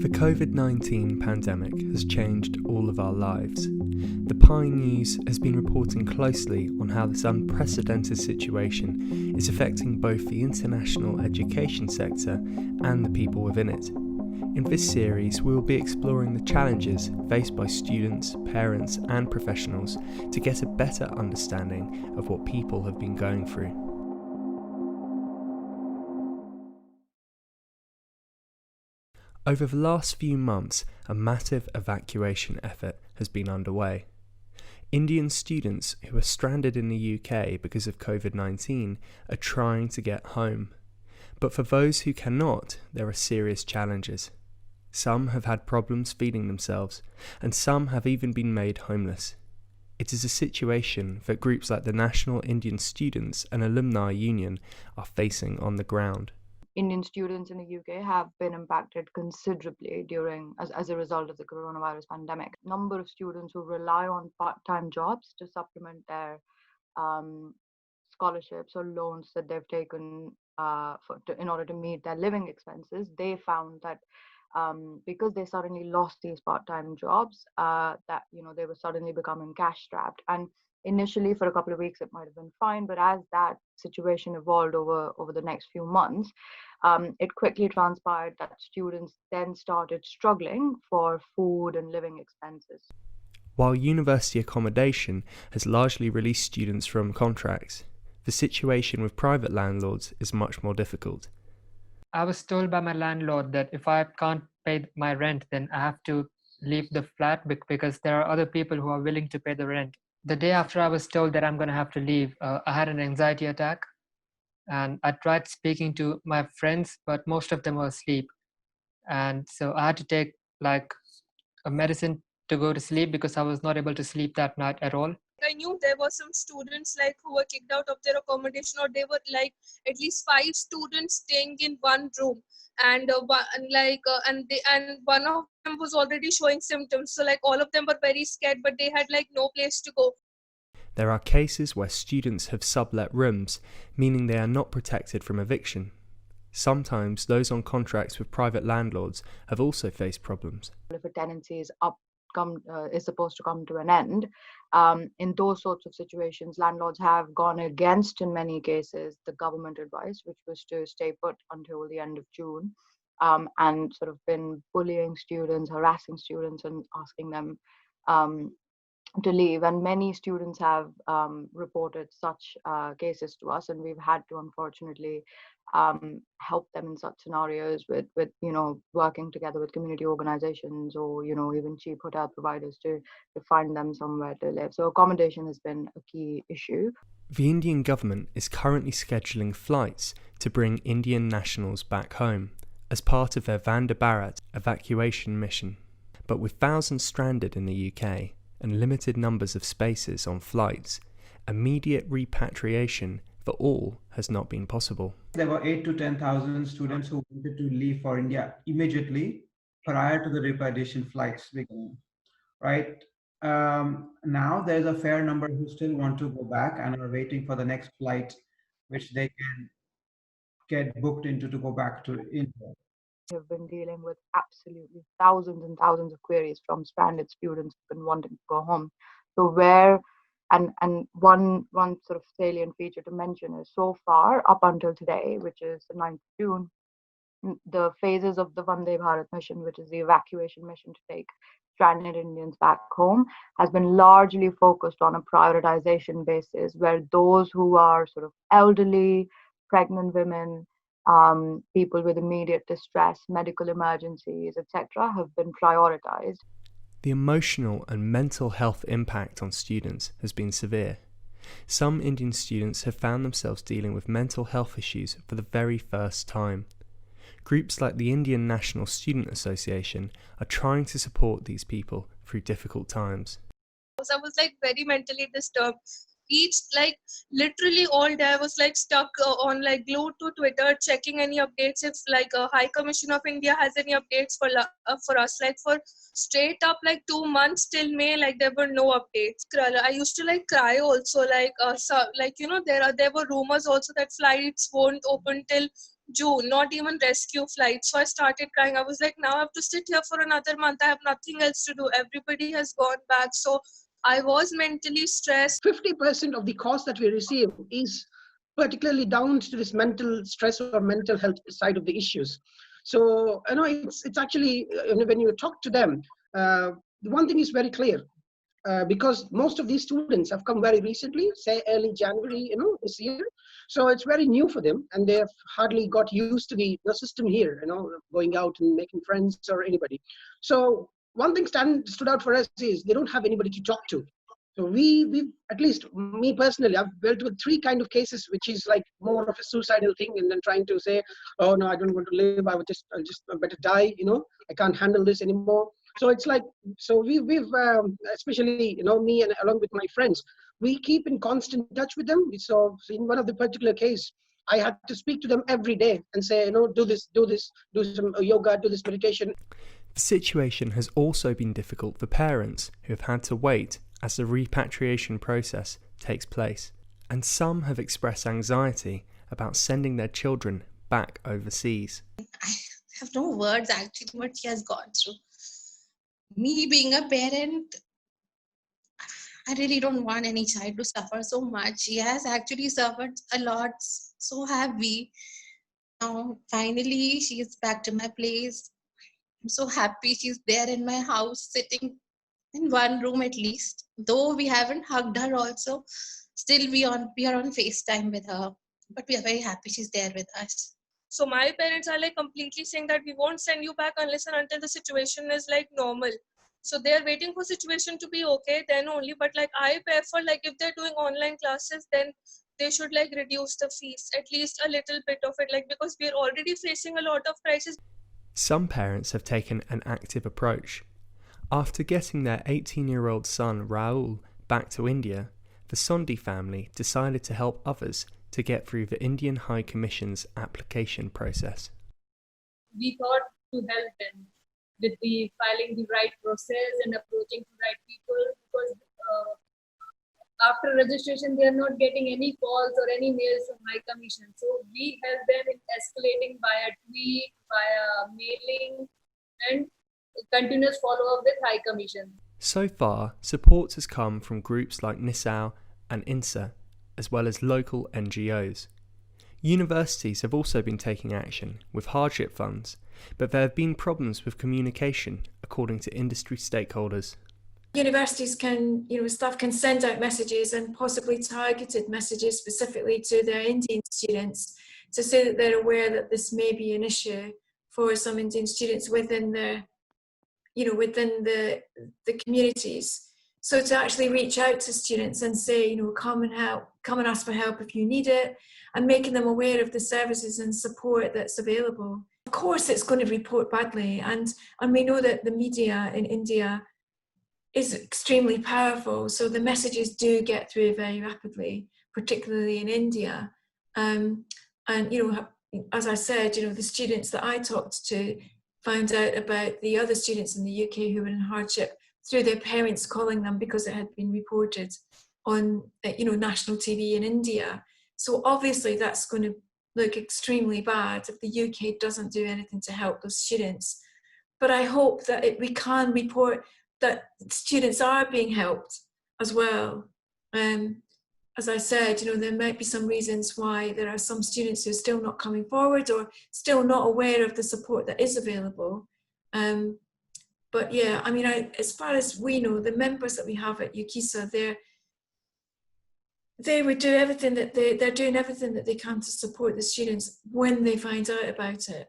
The Covid-19 pandemic has changed all of our lives. The Pine News has been reporting closely on how this unprecedented situation is affecting both the international education sector and the people within it. In this series, we will be exploring the challenges faced by students, parents, and professionals to get a better understanding of what people have been going through. Over the last few months, a massive evacuation effort has been underway. Indian students who are stranded in the UK because of Covid-19 are trying to get home. But for those who cannot, there are serious challenges. Some have had problems feeding themselves, and some have even been made homeless. It is a situation that groups like the National Indian Students and Alumni Union are facing on the ground. Indian students in the UK have been impacted considerably as a result of the coronavirus pandemic. Number of students who rely on part-time jobs to supplement their scholarships or loans that they've taken in order to meet their living expenses, they found that because they suddenly lost these part-time jobs, they were suddenly becoming cash-strapped. And initially, for a couple of weeks, it might have been fine, but as that situation evolved over the next few months, it quickly transpired that students then started struggling for food and living expenses. While university accommodation has largely released students from contracts, the situation with private landlords is much more difficult. I was told by my landlord that if I can't pay my rent, then I have to leave the flat because there are other people who are willing to pay the rent. The day after I was told that I'm going to have to leave, I had an anxiety attack. And I tried speaking to my friends, but most of them were asleep. And so I had to take like a medicine to go to sleep because I was not able to sleep that night at all. I knew there were some students who were kicked out of their accommodation, or they were at least 5 students staying in one room, and one of them was already showing symptoms. So all of them were very scared, but they had no place to go. There are cases where students have sublet rooms, meaning they are not protected from eviction. Sometimes those on contracts with private landlords have also faced problems. If a tenancy is supposed to come to an end, in those sorts of situations, landlords have gone against, in many cases, the government advice, which was to stay put until the end of June, and sort of been bullying students, harassing students, and asking them to leave. And many students have reported such cases to us, and we've had to unfortunately help them in such scenarios with working together with community organizations or even cheap hotel providers to find them somewhere to live. So accommodation has been a key issue. The Indian government is currently scheduling flights to bring Indian nationals back home as part of their Vande Bharat evacuation mission. But with thousands stranded in the UK and limited numbers of spaces on flights, immediate repatriation for all has not been possible. There were 8 to 10,000 students who wanted to leave for India immediately prior to the repatriation flights beginning, right? Now there's a fair number who still want to go back and are waiting for the next flight, which they can get booked into to go back to India. We have been dealing with absolutely thousands and thousands of queries from stranded students who've been wanting to go home. So one sort of salient feature to mention is, so far up until today, which is the 9th of June, the phases of the Vande Bharat mission, which is the evacuation mission to take stranded Indians back home, has been largely focused on a prioritization basis, where those who are sort of elderly, pregnant women, people with immediate distress, medical emergencies, etc., have been prioritized. The emotional and mental health impact on students has been severe. Some Indian students have found themselves dealing with mental health issues for the very first time. Groups like the Indian National Student Association are trying to support these people through difficult times. I was very mentally disturbed. Literally all day I was stuck on glued to Twitter, checking any updates if a High Commission of India has any updates for us. For straight up 2 months till May, there were no updates. I used to cry also. There were rumors also that flights won't open till June, not even rescue flights. So I started crying. I was like, now I have to sit here for another month. I have nothing else to do. Everybody has gone back. So I was mentally stressed. 50% of the cost that we receive is particularly down to this mental stress or mental health side of the issues. So, it's actually, when you talk to them, the one thing is very clear. Because most of these students have come very recently, say early January, this year. So it's very new for them, and they have hardly got used to the system here, going out and making friends or anybody. So one thing stood out for us is they don't have anybody to talk to. So we at least me personally, I've dealt with 3 kind of cases, which is like more of a suicidal thing, and then trying to say, oh no, I don't want to live. I'll just better die. I can't handle this anymore. So it's like, so we've especially me and along with my friends, we keep in constant touch with them. So in one of the particular case, I had to speak to them every day and say, do this, do some yoga, do this meditation. The situation has also been difficult for parents who have had to wait as the repatriation process takes place, and some have expressed anxiety about sending their children back overseas. I have no words actually what she has gone through. Me being a parent, I really don't want any child to suffer so much. She has actually suffered a lot, so have we. Now, finally, she is back to my place. I'm so happy she's there in my house, sitting in one room at least. Though we haven't hugged her also, still we are on FaceTime with her. But we are very happy she's there with us. So my parents are like completely saying that we won't send you back unless and until the situation is like normal. So they're waiting for situation to be okay, then only. But like I prefer, like if they're doing online classes, then they should like reduce the fees, at least a little bit of it, like because we're already facing a lot of crisis. Some parents have taken an active approach. After getting their 18-year-old son Rahul back to India, the Sondi family decided to help others to get through the Indian High Commission's application process. We thought to help them with the filing the right process and approaching the right people, because after registration they are not getting any calls or any mails from High Commission. So we help them in escalating via tweet, via mailing, and continuous follow-up with High Commission. So far, support has come from groups like INSA and INSA, as well as local NGOs. Universities have also been taking action with hardship funds, but there have been problems with communication, according to industry stakeholders. Universities can, staff can send out messages, and possibly targeted messages specifically to their Indian students, to say that they're aware that this may be an issue for some Indian students within the communities. So to actually reach out to students and say, come and ask for help if you need it, and making them aware of the services and support that's available. Of course, it's going to report badly, and we know that the media in India is extremely powerful. So the messages do get through very rapidly, particularly in India. And as I said, the students that I talked to found out about the other students in the UK who were in hardship through their parents calling them because it had been reported on national TV in India. So obviously that's going to look extremely bad if the UK doesn't do anything to help those students. But I hope that we can report that students are being helped as well. As I said, there might be some reasons why there are some students who are still not coming forward or still not aware of the support that is available. But yeah, as far as we know, the members that we have at UKISA, they would do everything that they're doing everything that they can to support the students when they find out about it.